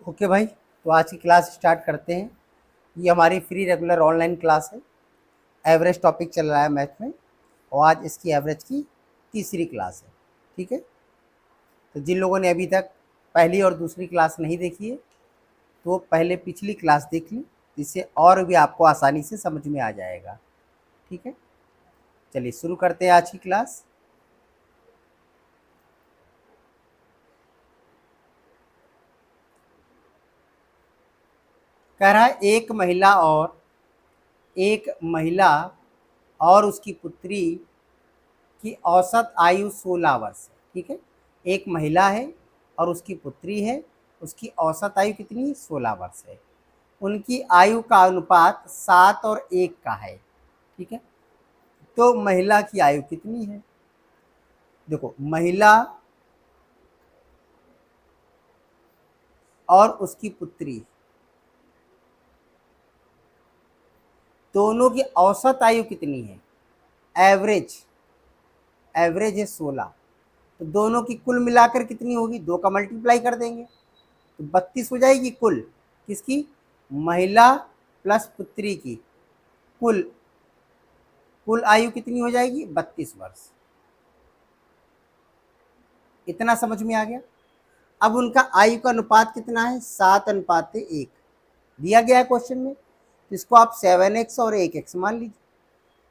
Okay भाई, तो आज की क्लास स्टार्ट करते हैं। ये हमारी फ्री रेगुलर ऑनलाइन क्लास है। एवरेज टॉपिक चल रहा है मैथ में, और आज इसकी एवरेज की तीसरी क्लास है। ठीक है, तो जिन लोगों ने अभी तक पहली और दूसरी क्लास नहीं देखी है तो वो पहले पिछली क्लास देख ली, इससे और भी आपको आसानी से समझ में आ जाएगा। ठीक है, चलिए शुरू करते हैं आज की क्लास। कह रहा है एक महिला और उसकी पुत्री की औसत आयु 16 वर्ष है। ठीक है, एक महिला है और उसकी पुत्री है, उसकी औसत आयु कितनी? 16 वर्ष है। उनकी आयु का अनुपात 7 और 1 का है। ठीक है, तो महिला की आयु कितनी है? देखो, महिला और उसकी पुत्री दोनों की औसत आयु कितनी है? एवरेज है 16, तो दोनों की कुल मिलाकर कितनी होगी? 2 का मल्टीप्लाई कर देंगे तो 32 हो जाएगी कुल। किसकी? महिला प्लस पुत्री की कुल कुल आयु कितनी हो जाएगी? 32 वर्ष। इतना समझ में आ गया? अब उनका आयु का अनुपात कितना है? 7:1 दिया गया है क्वेश्चन में। तो इसको आप 7x और 1x मान लीजिए।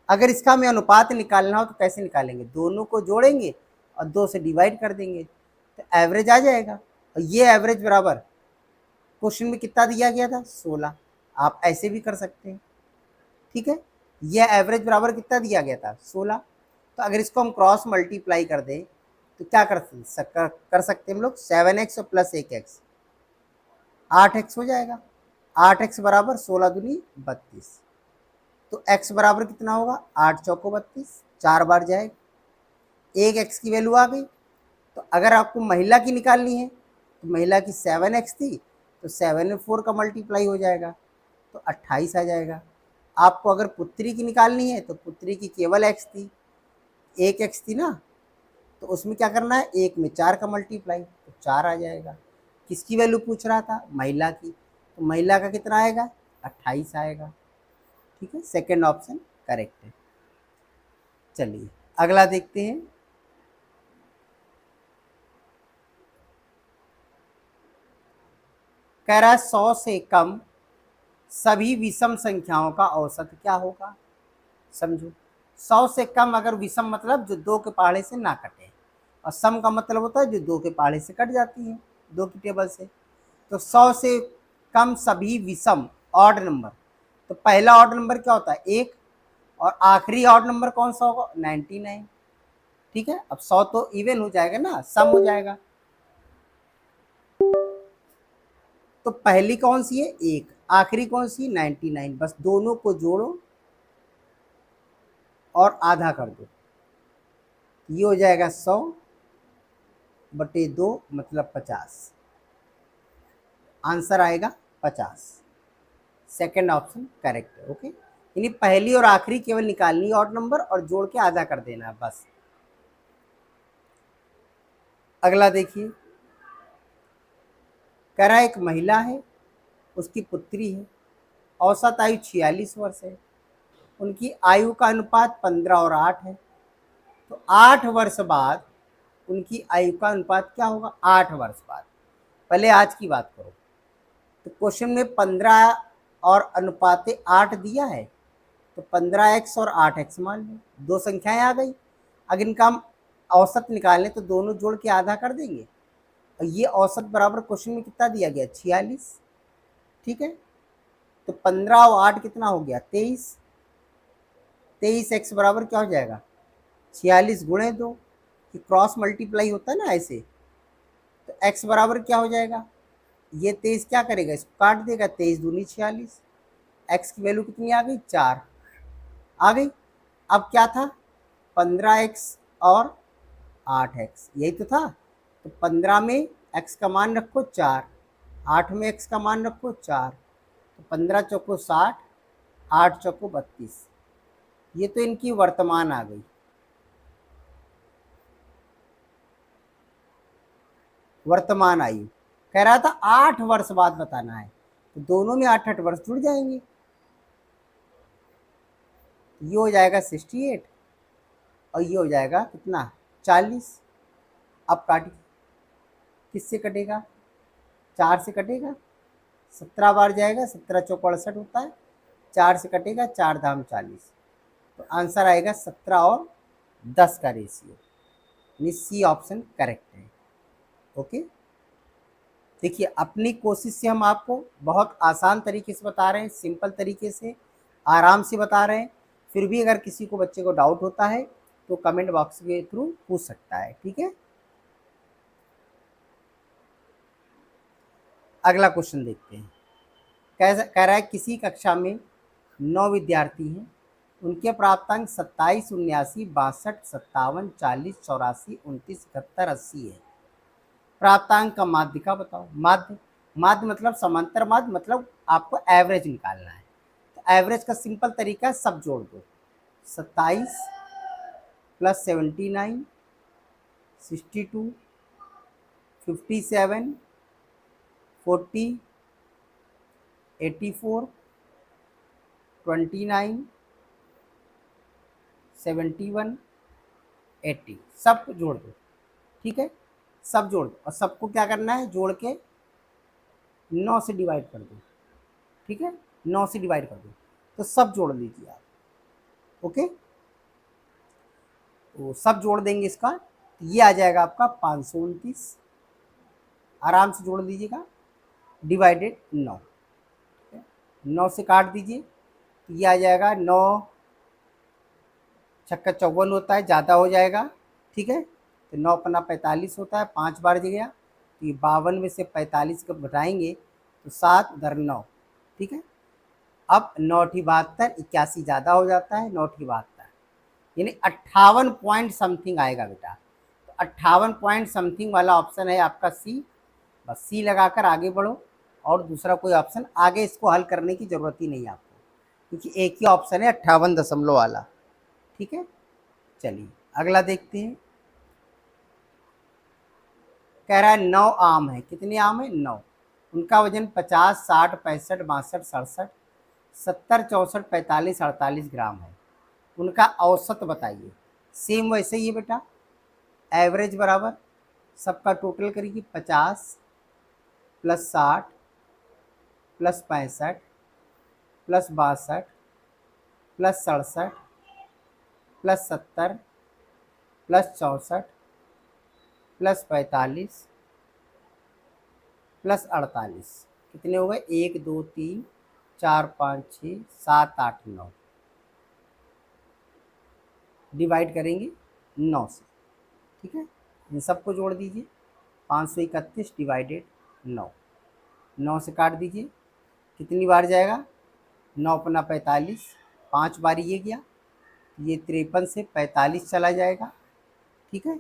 अगर इसका हमें अनुपात निकालना हो तो कैसे निकालेंगे? दोनों को जोड़ेंगे और 2 से डिवाइड कर देंगे तो एवरेज आ जाएगा। और ये एवरेज बराबर क्वेश्चन में कितना दिया गया था? 16। आप ऐसे भी कर सकते हैं। ठीक है, यह एवरेज बराबर कितना दिया गया था? 16। तो अगर इसको हम क्रॉस मल्टीप्लाई कर दें तो क्या कर सकते हैं हम लोग? 7x और प्लस 1x 8x हो जाएगा। 8x बराबर 16 दूनी 32। तो x बराबर कितना होगा? 8 चौको 32, 4 बार जाएगा। एक x की वैल्यू आ गई। तो अगर आपको महिला की निकालनी है तो महिला की 7x थी, तो 7 में 4 का मल्टीप्लाई हो जाएगा तो 28 आ जाएगा। आपको अगर पुत्री की निकालनी है तो पुत्री की केवल x थी, 1x थी ना, तो उसमें क्या करना है? 1 में 4 का मल्टीप्लाई तो 4 आ जाएगा। किसकी वैल्यू पूछ रहा था? महिला की। तो महिला का कितना आएगा? 28 आएगा। ठीक है, सेकंड ऑप्शन करेक्ट है। चलिए अगला देखते हैं। कह रहा है 100 से कम सभी विषम संख्याओं का औसत क्या होगा? समझो, 100 से कम अगर विषम मतलब जो 2 के पहाड़े से ना कटे, और सम का मतलब होता है जो 2 के पहाड़े से कट जाती है, 2 की टेबल से। तो 100 से कम सभी विषम ऑड नंबर, तो पहला ऑड नंबर क्या होता है? 1, और आखिरी ऑड नंबर कौन सा होगा? 99। ठीक है, अब 100 तो इवन हो जाएगा ना, सम हो जाएगा। तो पहली कौन सी है? 1, आखिरी कौन सी? 99। बस दोनों को जोड़ो और आधा कर दो, ये हो जाएगा 100/2 मतलब 50। आंसर आएगा 50। सेकंड ऑप्शन करेक्ट है। ओके, यानी पहली और आखिरी केवल निकालनी है ऑड नंबर और जोड़ के आधा कर देना है बस। अगला देखिए, कह रहा है एक महिला है, उसकी पुत्री है, औसत आयु 46 वर्ष है, उनकी आयु का अनुपात 15 और 8 है। तो 8 वर्ष बाद उनकी आयु का अनुपात क्या होगा? 8 वर्ष बाद। पहले आज की बात करो, तो क्वेश्चन में 15 और अनुपात 8 दिया है, तो 15x और 8x मान लो, 2 संख्याएं आ गई। अगर इनका हम औसत निकालें तो दोनों जोड़ के आधा कर देंगे, और ये औसत बराबर क्वेश्चन में कितना दिया गया? 46। ठीक है, तो 15 और 8 कितना हो गया? 23। 23x बराबर क्या हो जाएगा? 46 गुणे 2, कि क्रॉस मल्टीप्लाई होता है ना ऐसे। तो x बराबर क्या हो जाएगा? ये 23 क्या करेगा? इसको काट देगा, 23 दूनी 46। x की वैल्यू कितनी आ गई? 4 आ गई। अब क्या था? 15x और 8x, यही तो था। तो 15 में x का मान रखो 4, 8 में x का मान रखो 4, तो 15 चौको 60, 8 चौको 32। ये तो इनकी वर्तमान आ गई। वर्तमान आयु कह रहा था 8 वर्ष बाद बताना है, तो दोनों में 8 वर्ष जुड़ जाएंगे। ये हो जाएगा 68 और ये हो जाएगा कितना 40। अब काटिए, किससे कटेगा, 4 से कटेगा, 17 बार जाएगा, 17 चौक 68 होता है, 4 से कटेगा, 4 धाम 40, तो आंसर आएगा 17 और 10 का रेशियो, यानी सी ऑप्शन करेक्ट है। ओके, देखिए अपनी कोशिश से हम आपको बहुत आसान तरीके से बता रहे हैं, सिंपल तरीके से आराम से बता रहे हैं। फिर भी अगर किसी को बच्चे को डाउट होता है तो कमेंट बॉक्स के थ्रू पूछ सकता है, ठीक है। अगला क्वेश्चन देखते हैं। कह रहा है किसी कक्षा में 9 विद्यार्थी हैं, उनके प्राप्तांक 27, 79, 62, 57, 40, 84, 29, 71, 80 है। प्राप्तांक का माध्य का बताओ। माध्य, माध्य मतलब समांतर माध्य, मतलब आपको एवरेज निकालना है। तो एवरेज का सिंपल तरीका है, सब जोड़ दो। 27 प्लस 79, 62, 57, 40, 84, 29, 71, 80, सब जोड़ दो, ठीक है। सब जोड़ दो और सबको क्या करना है, जोड़ के 9 से डिवाइड कर दो, ठीक है। 9 से डिवाइड कर दो, तो सब जोड़ लीजिए आप। ओके, तो सब जोड़ देंगे इसका, तो ये आ जाएगा आपका 529, आराम से जोड़ दीजिएगा, डिवाइडेड 9, 9 से काट दीजिए, तो ये आ जाएगा 9 छक्का 54 होता है, ज़्यादा हो जाएगा, ठीक है। तो 9 पन्ना 45 होता है, 5 बार गया, तो ये 52 में से 45 को घटाएंगे तो 7 उधर 9, ठीक है। अब 9 ठी 72, 81 ज़्यादा हो जाता है, 9 ठी 72, यानी 58 पॉइंट समथिंग आएगा बेटा। तो 58 पॉइंट समथिंग वाला ऑप्शन है आपका सी। बस सी लगाकर आगे बढ़ो, और दूसरा कोई ऑप्शन आगे इसको हल करने की ज़रूरत ही नहीं आपको, क्योंकि एक ही ऑप्शन है 58 दशमलव वाला, ठीक है। चलिए अगला देखते हैं। कह रहा है 9 आम है, कितने आम है, 9, उनका वजन 50, 60, 65, 62, 67, 70, 64, 45, 48 ग्राम है, उनका औसत बताइए। सेम वैसे ही है बेटा, एवरेज बराबर सबका टोटल करिए, 50 plus 60 plus 65 plus 62 plus 67 plus 70 plus 64 plus 45 plus 48, कितने हो गए, 1 2 3 4 5 6 7 8 9, डिवाइड करेंगे 9 से, ठीक है। इन सबको जोड़ दीजिए, 531 डिवाइडेड 9, 9 से काट दीजिए, कितनी बार जाएगा, 9 पन्ना 45, 5 बार ये गया, ये 53 से 45 चला जाएगा, ठीक है।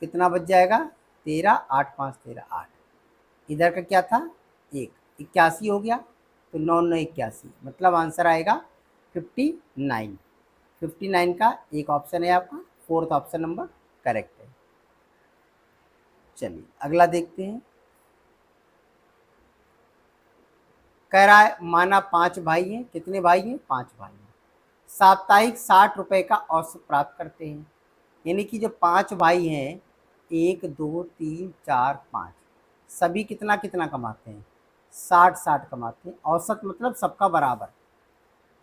कितना बच जाएगा, 13, 8 5 13 8, इधर का क्या था 1, 81 हो गया, तो 9 9 81, मतलब आंसर आएगा 59। 59 का एक ऑप्शन है आपका, फोर्थ ऑप्शन नंबर करेक्ट है। चलिए अगला देखते हैं। कह रहा है माना 5 भाई हैं, कितने भाई हैं, 5 भाई हैं, साप्ताहिक 60 रुपए का औसत प्राप्त करते हैं। यानी कि जो 5 भाई हैं, 1 2 3 4 5, सभी कितना कितना कमाते हैं, 60 60 कमाते हैं। औसत मतलब सबका बराबर।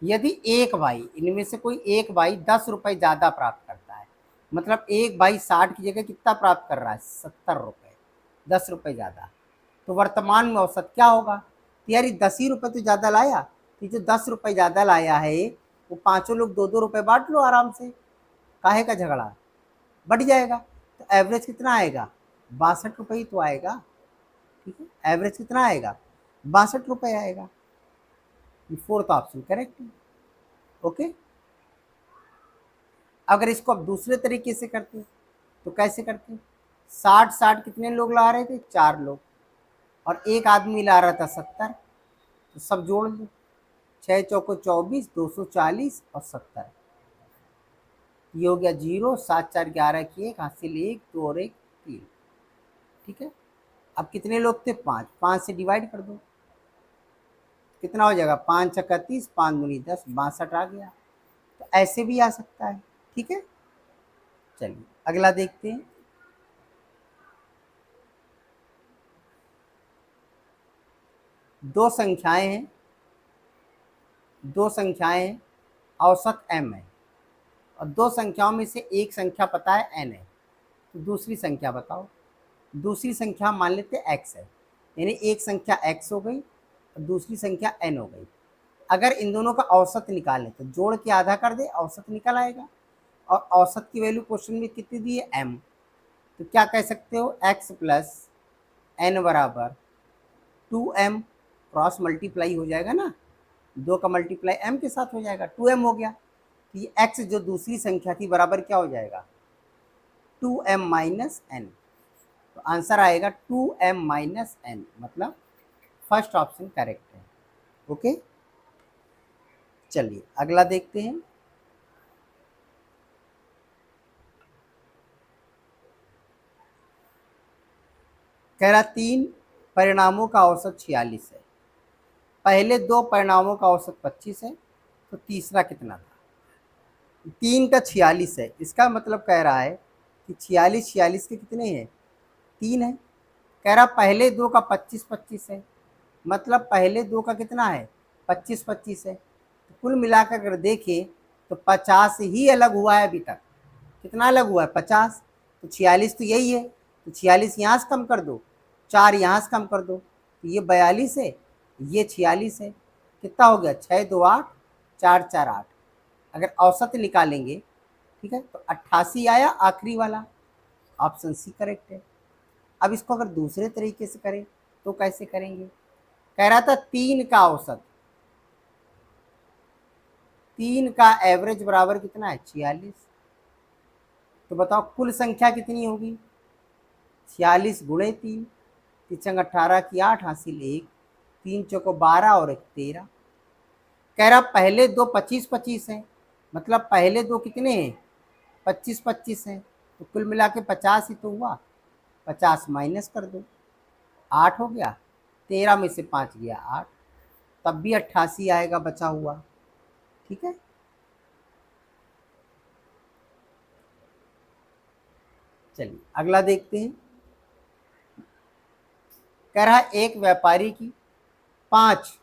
यदि एक भाई, इनमें से कोई एक भाई 10 रुपए ज़्यादा प्राप्त करता है, मतलब एक भाई 60 की जगह कितना प्राप्त कर रहा है, 70 रुपये, 10 रुपये ज़्यादा, तो वर्तमान में औसत क्या होगा। तो यार 10 ही रुपये तो ज़्यादा लाया, तो जो 10 रुपये ज़्यादा लाया है वो पाँचों लोग 2 2 रुपये बांट लो आराम से, काहे का झगड़ा, बढ़ जाएगा। तो एवरेज कितना आएगा, 62 रुपये ही तो आएगा, ठीक है। एवरेज कितना आएगा, 62 रुपये आएगा। फोर्थ ऑप्शन करेक्ट है। ओके, अगर इसको अब दूसरे तरीके से करते तो कैसे करते, 60 60 कितने लोग ला रहे थे, 4 लोग, और एक आदमी ला रहा था 70, तो सब जोड़ लो, 6 चौको 24, 240 और 70, ये हो गया 0, 7 4 11 की 1 हासिल 1 2 और 1 3, ठीक है। अब कितने लोग थे? 5, 5 से डिवाइड कर दो, कितना हो जाएगा? 5 छक्का 30, 5 दूनी 10, 62 आ गया। तो ऐसे भी आ सकता है। ठीक है, चलिए अगला देखते हैं। दो संख्याएं हैं, औसत m है, और दो संख्याओं में से एक संख्या पता है n है, तो दूसरी संख्या बताओ। दूसरी संख्या मान लेते x है, यानी एक संख्या x हो गई और दूसरी संख्या n हो गई। अगर इन दोनों का औसत निकालें तो जोड़ के आधा कर दे, औसत निकल आएगा। और औसत की वैल्यू क्वेश्चन में कितनी दी है? m। तो क्या कह सकते हो? x प्लस n बराबर 2m, क्रॉस मल्टीप्लाई हो जाएगा ना, 2 का मल्टीप्लाई m के साथ हो जाएगा, 2m हो गया। तो ये x जो दूसरी संख्या थी बराबर क्या हो जाएगा? 2m minus n। तो आंसर आएगा 2m माइनस n, मतलब फर्स्ट ऑप्शन करेक्ट है। ओके, चलिए अगला देखते हैं। कह रहा 3 परिणामों का औसत 46 है, पहले 2 परिणामों का औसत 25 है, तो तीसरा कितना था? 3 का 46 है, इसका मतलब कह रहा है कि 46 के कितने हैं? 3 है। कह रहा पहले 2 का 25 है, मतलब पहले 2 का कितना है? 25 है। तो कुल मिलाकर अगर देखें तो 50 ही अलग हुआ है अभी तक। कितना अलग हुआ है? 50। तो 46 तो यही है, तो 46 यहाँ से कम कर दो, 4 यहाँ से कम कर दो, तो ये 42 है, ये 46 है। कितना हो गया? 6 2 8, 4 4 8। अगर औसत निकालेंगे, ठीक है, तो 88 आया आखिरी वाला, ऑप्शन सी करेक्ट है। अब इसको अगर दूसरे तरीके से करें तो कैसे करेंगे? कह रहा था 3 का औसत, 3 का एवरेज बराबर कितना है? 46। तो बताओ कुल संख्या कितनी होगी? 46 गुणे 3, 3 18 की 8 हासिल 1, 3 चौको 12 और 1 13। कह रहा पहले 2 25 है, मतलब पहले 2 कितने हैं? 25 हैं, तो कुल मिला के 50 ही तो हुआ। 50 माइनस कर दो, 8 हो गया, 13 में से 5 गया 8, तब भी 88 आएगा बचा हुआ। ठीक है, चलिए अगला देखते हैं। कह रहा एक व्यापारी की 5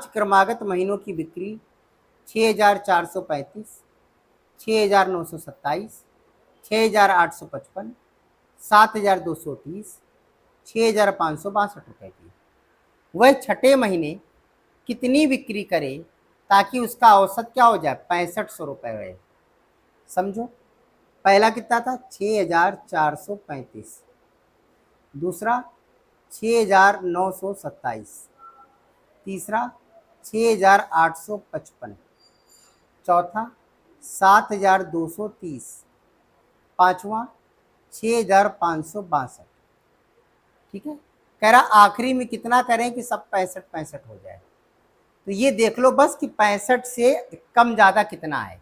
क्रमागत महीनों की बिक्री 6,435, 6,927, 6,855, 7,230, 6,562 रुपये की। वह छठे महीने कितनी बिक्री करे ताकि उसका औसत क्या हो जाए? 6500 रुपये रहे। समझो, पहला कितना था? 6,435, दूसरा 6,927, तीसरा 6,855, चौथा 7,230, पांचवा 6,562। ठीक है, कह रहा आखिरी में कितना करें कि सब 65 हो जाए? तो ये देख लो बस कि 65 से कम ज़्यादा कितना है।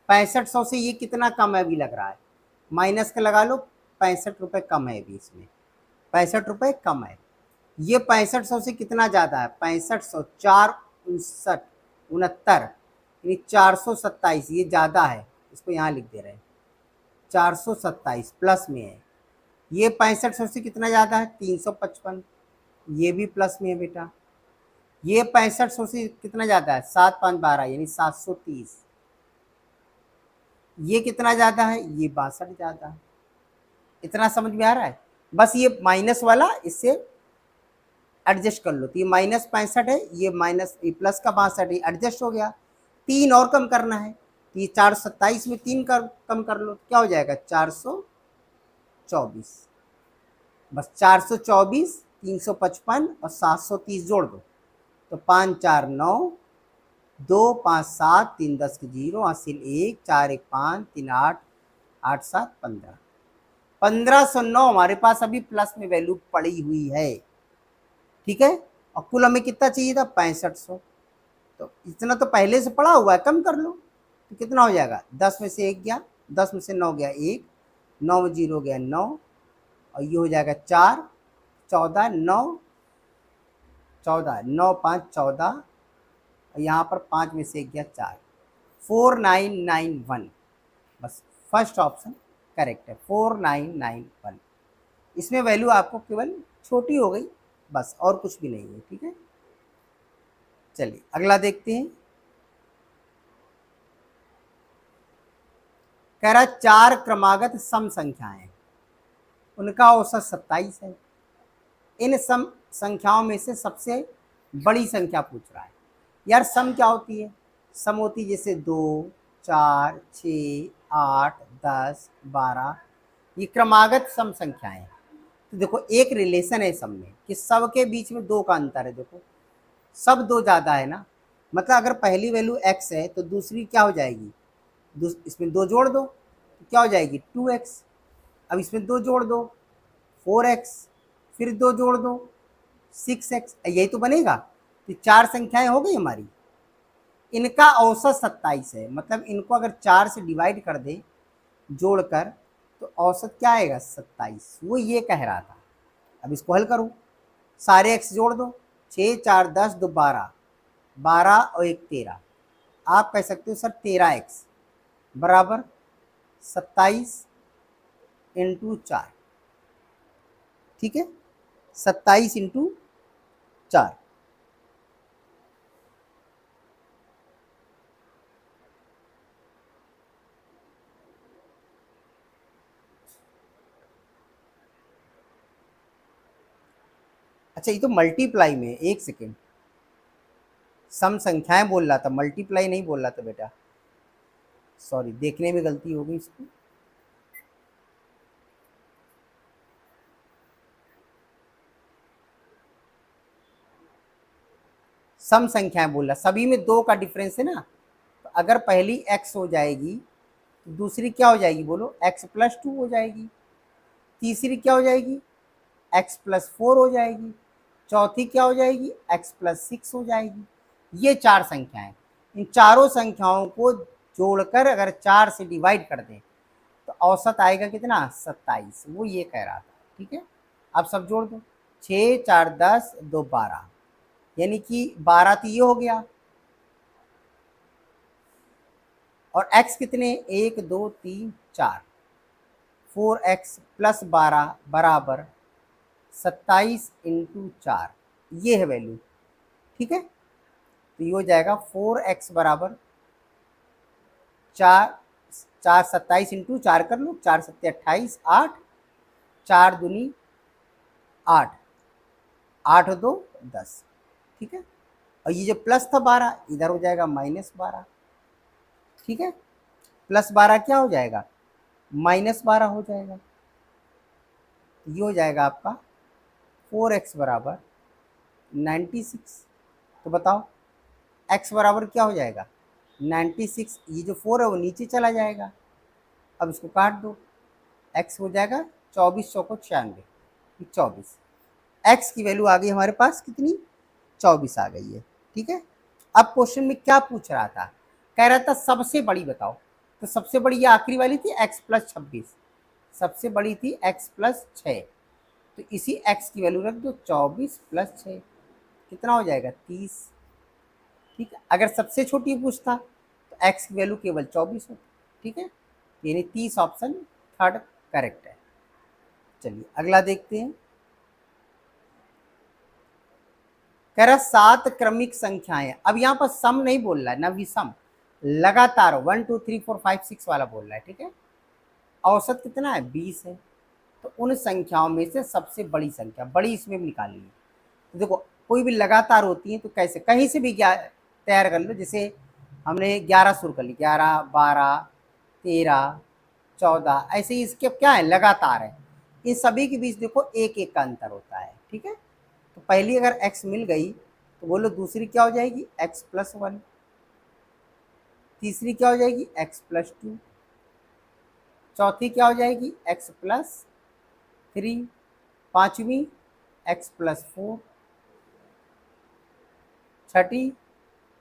6500 से ये कितना कम है अभी लग रहा है, माइनस का लगा लो, 65 रुपये कम है अभी इसमें, 65 रुपये कम है। ये 6500 से कितना ज़्यादा है? 6500 4 59 69, यानी 427, ये ज़्यादा है, इसको यहाँ लिख दे रहे हैं 427 प्लस में है। ये 6500 से कितना ज़्यादा है? 355, ये भी प्लस में है बेटा। ये 6500 से कितना ज़्यादा है? 7 5 12, यानी 730। ये कितना ज़्यादा है? ये 62 ज़्यादा है। इतना समझ में आ रहा है? बस ये माइनस वाला इससे एडजस्ट कर लो, तो ये -65 है, ये माइनस ये प्लस का 62, ये एडजस्ट हो गया। 3 और कम करना है, तो ये 427 में 3 कम कर लो, क्या हो जाएगा? 424। बस 424, 355 और 730 जोड़ दो, तो 5 4 9, 2 5 7, 3 10 की 0, हासिल 1, 4 1 5, 3 8, 8 7 15, 1509 हमारे पास अभी प्लस में वैल्यू पड़ी हुई है। ठीक है, और कुल हमें कितना चाहिए था? 6500। तो इतना तो पहले से पड़ा हुआ है, कम कर लो, तो कितना हो जाएगा? 10 में से 1 गया, 10 में से 9 गया 1, 9 में 0 गया 9, और ये हो जाएगा 4, 14, 9, 14, 9 5 14, और यहाँ पर 5 में से 1 गया 4, 4991। बस फर्स्ट ऑप्शन करेक्ट है, 4991। इसमें वैल्यू आपको केवल छोटी हो गई, बस और कुछ भी नहीं है। ठीक है, चलिए अगला देखते हैं। कह रहा 4 क्रमागत सम संख्याएं, उनका औसत 27 है। इन सम संख्याओं में से सबसे बड़ी संख्या पूछ रहा है। यार सम क्या होती है? सम होती है जैसे 2, 4, 6, 8, 10, 12, ये क्रमागत सम संख्याएं। तो देखो एक रिलेशन है सम में कि सब के बीच में 2 का अंतर है। देखो सब 2 ज़्यादा है ना, मतलब अगर पहली वैल्यू x है तो दूसरी क्या हो जाएगी, इसमें 2 जोड़ दो तो क्या हो जाएगी 2x। अब इसमें 2 जोड़ दो 4x, फिर 2 जोड़ दो 6x, यही तो बनेगा। तो 4 संख्याएं हो गई हमारी, इनका औसत 27 है। मतलब इनको अगर 4 से डिवाइड कर दे जोड़कर तो औसत क्या आएगा 27, वो ये कह रहा था। अब इसको हल करो, सारे x जोड़ दो, 6 4 10 2 12, 12 और 1 13। आप कह सकते हो सर 13x बराबर 27 इंटू 4। ठीक है, 27 इंटू 4। अच्छा ये तो मल्टीप्लाई में, एक सेकेंड, सम संख्याएं बोल रहा था, मल्टीप्लाई नहीं बोल रहा था बेटा, सॉरी देखने में गलती हो गई इसको। सम संख्याएं बोल रहा, सभी में 2 का डिफरेंस है ना, तो अगर पहली x हो जाएगी तो दूसरी क्या हो जाएगी बोलो, x प्लस 2 हो जाएगी, तीसरी क्या हो जाएगी x प्लस 4 हो जाएगी, चौथी क्या हो जाएगी x प्लस 6 हो जाएगी। ये 4 संख्याएं, इन चारों संख्याओं को जोड़कर अगर 4 से डिवाइड कर दें तो औसत आएगा कितना 27, वो ये कह रहा था। ठीक है, अब सब जोड़ दो, 6 4 10 2 12, यानी कि 12 तो ये हो गया, और x कितने 1 2 3 4, 4x प्लस 12 बराबर 27 इंटू 4, ये है वैल्यू। ठीक है, तो ये हो जाएगा 4x बराबर 4, 4 27 इंटू 4 कर लो, 4 सत्ते 28, 8, 4 दूनी 8, 8 2 10। ठीक है, और ये जो प्लस था 12 इधर हो जाएगा -12। ठीक है, प्लस 12 क्या हो जाएगा -12 हो जाएगा। ये हो जाएगा आपका 4x बराबर 96। तो बताओ x बराबर क्या हो जाएगा 96, ये जो 4 है वो नीचे चला जाएगा, अब इसको काट दो, x हो जाएगा 24 चौको 96, 24। x की वैल्यू आ गई हमारे पास कितनी 24 आ गई है। ठीक है, अब क्वेश्चन में क्या पूछ रहा था, कह रहा था सबसे बड़ी बताओ, तो सबसे बड़ी ये आखिरी वाली थी x प्लस 26, सबसे बड़ी थी x प्लस 6, तो इसी x की वैल्यू रख दो 24 प्लस 6, कितना हो जाएगा 30। ठीक है, अगर सबसे छोटी पूछता तो x की वैल्यू केवल 24 होती। ठीक है, यानी 30 ऑप्शन थर्ड करेक्ट है। चलिए अगला देखते हैं। कह रहा 7 क्रमिक संख्याएं, अब यहाँ पर सम नहीं बोल रहा है ना विषम, लगातार 1 2 3 4 5 6 वाला बोल रहा है। ठीक है, औसत कितना है 20 है, तो उन संख्याओं में से सबसे बड़ी संख्या, बड़ी इसमें भी निकालनी है। तो देखो कोई भी लगातार होती है तो कैसे, कहीं से भी तैयार कर लो, जैसे हमने 11 शुरू कर ली, 11 12 13 14, ऐसे ही इसके क्या है लगातार है, इन सभी के बीच देखो एक एक का अंतर होता है। ठीक है, तो पहली अगर x मिल गई तो बोलो दूसरी क्या हो जाएगी x प्लस 1, तीसरी क्या हो जाएगी x प्लस 2, चौथी क्या हो जाएगी x प्लस 3, पांचवी x प्लस 4, छठी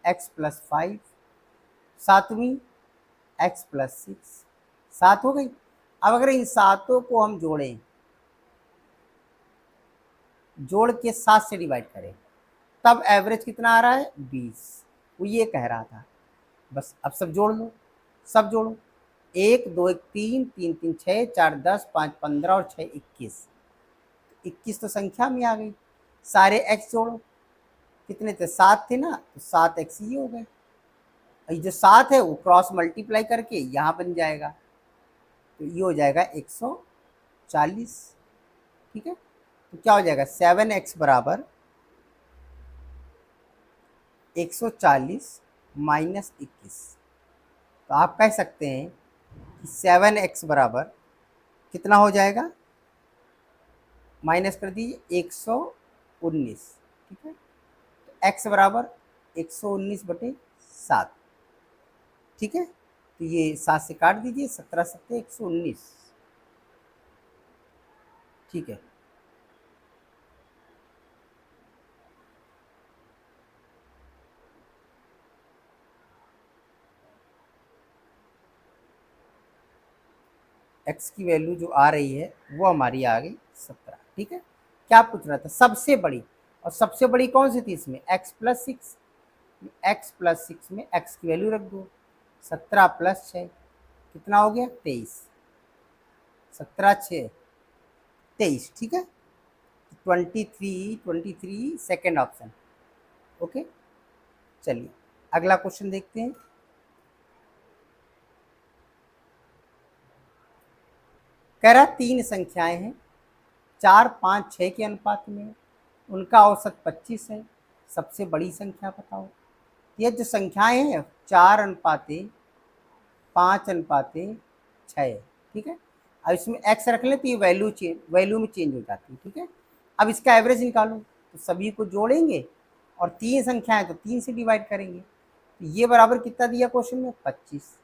x प्लस 5, सातवीं x प्लस 6। 7 हो गई। अब अगर इन सातों को हम जोड़ें जोड़ के 7 से डिवाइड करें, तब एवरेज कितना आ रहा है 20। वो ये कह रहा था। बस अब सब जोड़ लो, सब जोड़ो। 1 2 1 3 3 3 6 4 10 5 15 और 6 21। 21 तो संख्या में आ गई। सारे एक्स जोड़ो, कितने थे 7 थे ना, तो 7 एक्स ये हो गए। ये जो 7 है वो क्रॉस मल्टीप्लाई करके यहाँ बन जाएगा, तो ये हो जाएगा 140। ठीक है, तो क्या हो जाएगा 7x बराबर 140 माइनस 21। तो आप कह सकते हैं कि 7x बराबर कितना हो जाएगा, माइनस कर दीजिए 119। ठीक है, तो x बराबर 119/7। ठीक है, तो ये 7 से काट दीजिए, 17 7 119। ठीक है, x की वैल्यू जो आ रही है वो हमारी आ गई 17। ठीक है, क्या पूछ रहा था, सबसे बड़ी, और सबसे बड़ी कौन सी थी इसमें, x+6। x+6 में x की वैल्यू रख दो, 17 + 6 कितना हो गया 23। 17 6 23। ठीक है, 23 सेकेंड ऑप्शन। ओके, चलिए अगला क्वेश्चन देखते हैं। कह रहा 3 संख्याएं हैं 4 5 6 के अनुपात में, उनका औसत 25 है, सबसे बड़ी संख्या बताओ। ये जो संख्याएं हैं 4:5:6। ठीक है, अब इसमें x रख लें तो ये वैल्यू में चेंज हो जाती है। ठीक है, अब इसका एवरेज निकालो, तो सभी को जोड़ेंगे और 3 संख्याएं तो 3 से डिवाइड करेंगे, तो ये बराबर कितना दिया क्वेश्चन में 25।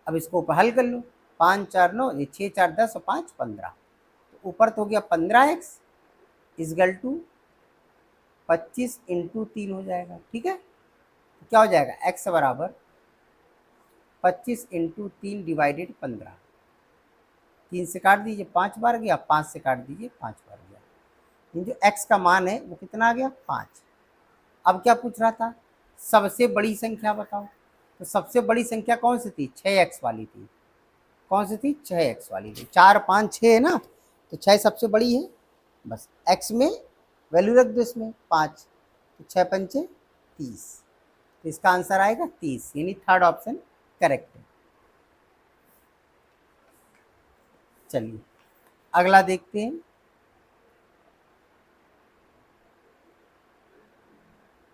अब इसको ऊपर हल कर लो, 5 4 9, ये 6 4 10 और 5 15। तो ऊपर तो हो गया 15x इजगल टू 25 × 3 हो जाएगा। ठीक है, तो क्या हो जाएगा x बराबर 25 × 3 डिवाइडेड 15। 3 से काट दीजिए 5 बार गया, 5 से काट दीजिए 5 बार गया। जो x का मान है वो कितना आ गया 5। अब क्या पूछ रहा था, सबसे बड़ी संख्या बताओ। तो सबसे बड़ी संख्या कौन सी थी, 6x वाली थी। कौन सी थी, 6x वाली थी। 4 5 6 है ना, तो 6 सबसे बड़ी है। बस x में वैल्यू रख दो इसमें 5, तो 6 पंचे 30। तो इसका आंसर आएगा 30, यानी थर्ड ऑप्शन करेक्ट है। चलिए अगला देखते हैं।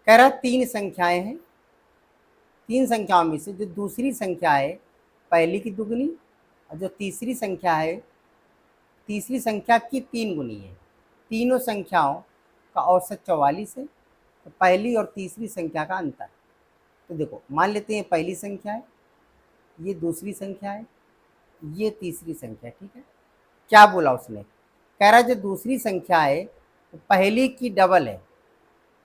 कह रहा 3 संख्याएं हैं, 3 संख्याओं में से जो दूसरी संख्या है पहली की दुगनी, और जो तीसरी संख्या है तीसरी संख्या की 3 गुनी है। तीनों संख्याओं का औसत 44 है, तो पहली और तीसरी संख्या का अंतर। तो देखो मान लेते हैं पहली संख्या है, ये दूसरी संख्या है, ये तीसरी संख्या। ठीक है, क्या बोला उसने, कह रहा है जो दूसरी संख्या है तो पहली की डबल है,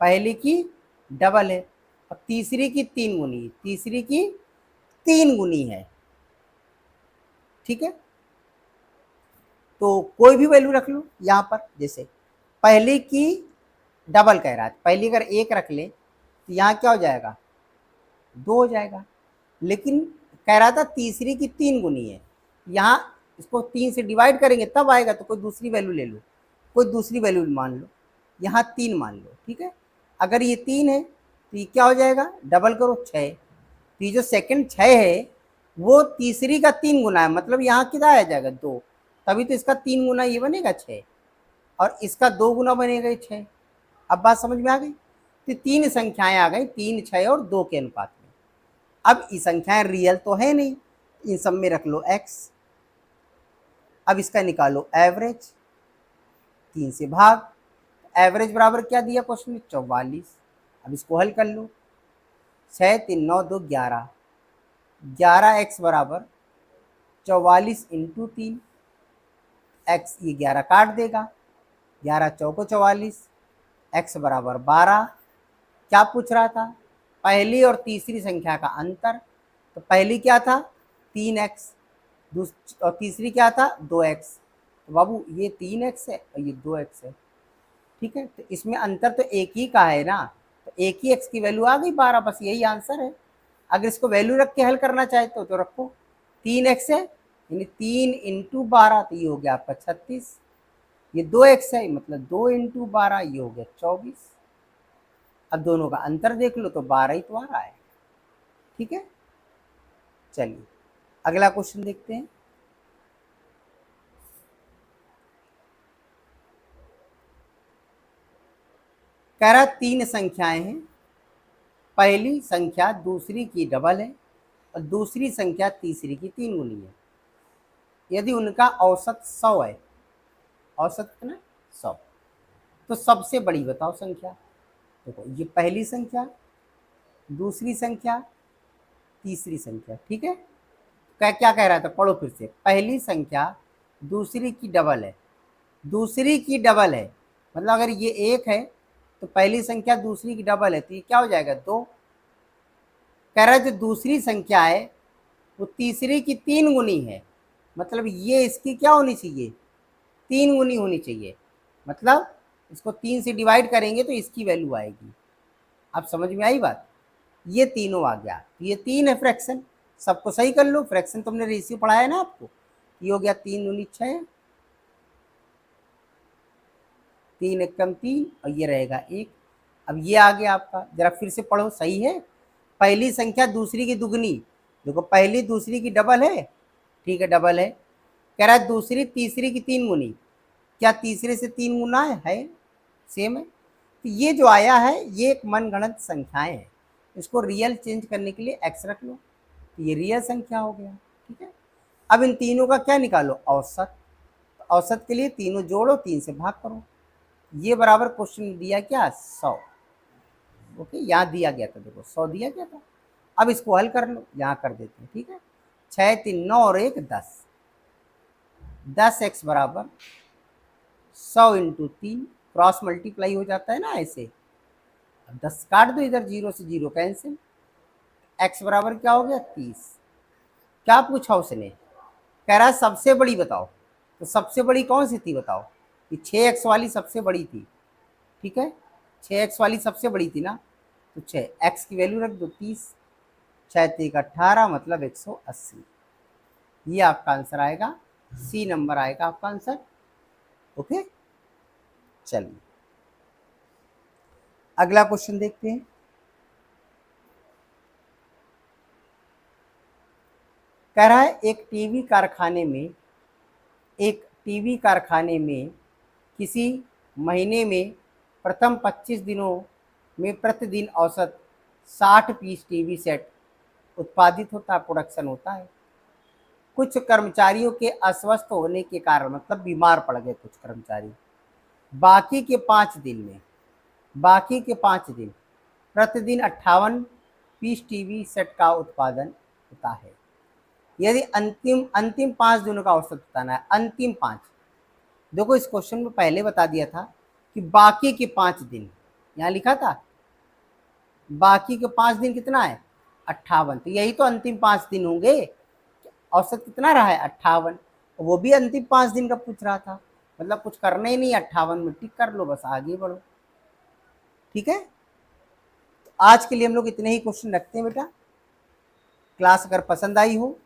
पहली की डबल है, और तीसरी की 3 गुनी, तीसरी की 3 गुनी है। ठीक है, तो कोई भी वैल्यू रख लो यहाँ पर, जैसे पहली की डबल कह रहा है, पहली अगर 1 रख ले तो यहाँ क्या हो जाएगा 2 हो जाएगा। लेकिन कह रहा था तीसरी की 3 गुनी है, यहाँ इसको 3 से डिवाइड करेंगे तब आएगा, तो कोई दूसरी वैल्यू ले लो, कोई दूसरी वैल्यू मान लो, यहाँ 3 मान लो। ठीक है, अगर ये 3 है तो ये क्या हो जाएगा, डबल करो 6। तो ये जो सेकंड 6 है वो तीसरी का 3 गुना है, मतलब यहाँ कितना आ जाएगा 2, तभी तो इसका 3 गुना ये बनेगा 6, और इसका 2 गुना बनेगा 6। अब बात समझ में आ गई। तो 3 संख्याएं आ गई, 3 6 और 2 के अनुपात में। अब ये संख्याएं रियल तो है नहीं, इन सब में रख लो x। अब इसका निकालो एवरेज, 3 से भाग, एवरेज बराबर क्या दिया क्वेश्चन में 44। अब इसको हल कर लो, 6 3 9 2 11, 11x बराबर 44 × 3। x ये 11 काट देगा, 11 चौको 44, x बराबर 12। क्या पूछ रहा था, पहली और तीसरी संख्या का अंतर। तो पहली क्या था 3x, और तीसरी क्या था 2x। तो बाबू ये 3x है और ये 2x है, ठीक है, तो इसमें अंतर तो एक ही का है ना, तो एक ही x की वैल्यू आ गई 12, बस यही आंसर है। अगर इसको वैल्यू रख के हल करना चाहे तो रखो, 3x है यानी 3 इंटू 12, तो ये हो गया आपका 36। ये 2x है मतलब 2 इंटू 12, ये हो गया 24। अब दोनों का अंतर देख लो तो 12 ही तो आ रहा है। ठीक है, चलिए अगला क्वेश्चन देखते हैं। कह रहा 3 संख्याएं हैं, पहली संख्या दूसरी की डबल है और दूसरी संख्या तीसरी की 3 गुनी है। यदि उनका औसत 100 है, औसत कितना 100, तो सबसे बड़ी बताओ संख्या। देखो ये पहली संख्या, दूसरी संख्या, तीसरी संख्या। ठीक है, क्या कह रहा था, पढ़ो फिर से। पहली संख्या दूसरी की डबल है, दूसरी की डबल है मतलब अगर ये 1 है तो पहली संख्या दूसरी की डबल है, तो ये क्या हो जाएगा 2। कह रहा है जो दूसरी संख्या है वो तीसरी की 3 गुनी है, मतलब ये इसकी क्या होनी चाहिए, 3 गुनी होनी चाहिए। मतलब इसको 3 से डिवाइड करेंगे तो इसकी वैल्यू आएगी। आप समझ में आई बात, ये तीनों आ गया, तो ये 3 है फ्रैक्शन। सबको सही कर लो, फ्रैक्शन तुमने रेशियो पढ़ाया ना आपको। ये हो गया 3 दूनी 6, 3 एकम 3 और ये रहेगा 1। अब ये आ गया आपका, जरा फिर से पढ़ो, सही है। पहली संख्या दूसरी की दुगनी, देखो पहली दूसरी की डबल है, ठीक है डबल है। कह रहा है दूसरी तीसरी की 3 गुनी, क्या तीसरे से 3 गुना है? सेम है। तो ये जो आया है ये एक मनगढ़ंत संख्याएं हैं, इसको रियल चेंज करने के लिए x रख लो, तो ये रियल संख्या हो गया। ठीक है, अब इन तीनों का क्या निकालो, औसत। तो औसत के लिए तीनों जोड़ो, 3 से भाग करो, ये बराबर क्वेश्चन दिया क्या 100। ओके, यहाँ दिया गया था, देखो 100 दिया गया था। अब इसको हल कर लो, यहाँ कर देते हैं। ठीक है, 6 3 9 और 1 10, 10x बराबर 100 इंटू 3, क्रॉस मल्टीप्लाई हो जाता है ना ऐसे। अब 10 काट दो इधर, 0 से 0 कैंसिल, x बराबर क्या हो गया 30। क्या पूछा उसने, कह रहा है सबसे बड़ी बताओ, तो सबसे बड़ी कौन सी थी बताओ, कि 6x वाली सबसे बड़ी थी। ठीक है, 6x वाली सबसे बड़ी थी ना, तो 6x की वैल्यू रख दो 30, 6 3 18 मतलब 180। ये आपका आंसर आएगा, सी नंबर आएगा आपका आंसर। ओके, चलिए अगला क्वेश्चन देखते हैं। कह रहा है एक टीवी कारखाने में किसी महीने में प्रथम 25 दिनों में प्रतिदिन औसत 60 पीस टीवी सेट उत्पादित होता है, प्रोडक्शन होता है। कुछ कर्मचारियों के अस्वस्थ होने के कारण, मतलब बीमार पड़ गए कुछ कर्मचारी, बाकी के 5 दिन प्रतिदिन 58 पीस टीवी सेट का उत्पादन होता है। यदि अंतिम 5 दिनों का औसत बताना है, अंतिम 5। देखो इस क्वेश्चन में पहले बता दिया था कि बाकी के 5 दिन, यहाँ लिखा था बाकी के 5 दिन कितना है 58, तो यही तो अंतिम 5 दिन होंगे। औसत कितना रहा है 58, वो भी अंतिम 5 दिन का पूछ रहा था, मतलब कुछ करना ही नहीं, 58 में टिक कर लो, बस आगे बढ़ो। ठीक है, तो आज के लिए हम लोग इतने ही क्वेश्चन रखते हैं बेटा। क्लास अगर पसंद आई हो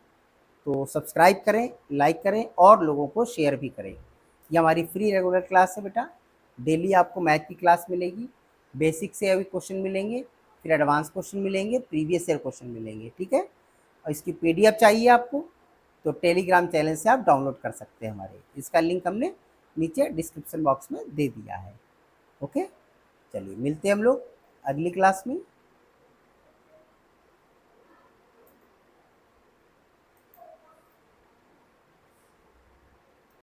तो सब्सक्राइब करें, लाइक करें और लोगों को शेयर भी करें। ये हमारी फ्री रेगुलर क्लास है बेटा, डेली आपको मैथ की क्लास मिलेगी, बेसिक से अभी क्वेश्चन मिलेंगे, फिर एडवांस क्वेश्चन मिलेंगे, प्रीवियस ईयर क्वेश्चन मिलेंगे। ठीक है, और इसकी PDF चाहिए आपको तो टेलीग्राम चैनल से आप डाउनलोड कर सकते हैं हमारे, इसका लिंक हमने नीचे डिस्क्रिप्शन बॉक्स में दे दिया है। ओके, चलिए मिलते हैं हम लोग अगली क्लास में।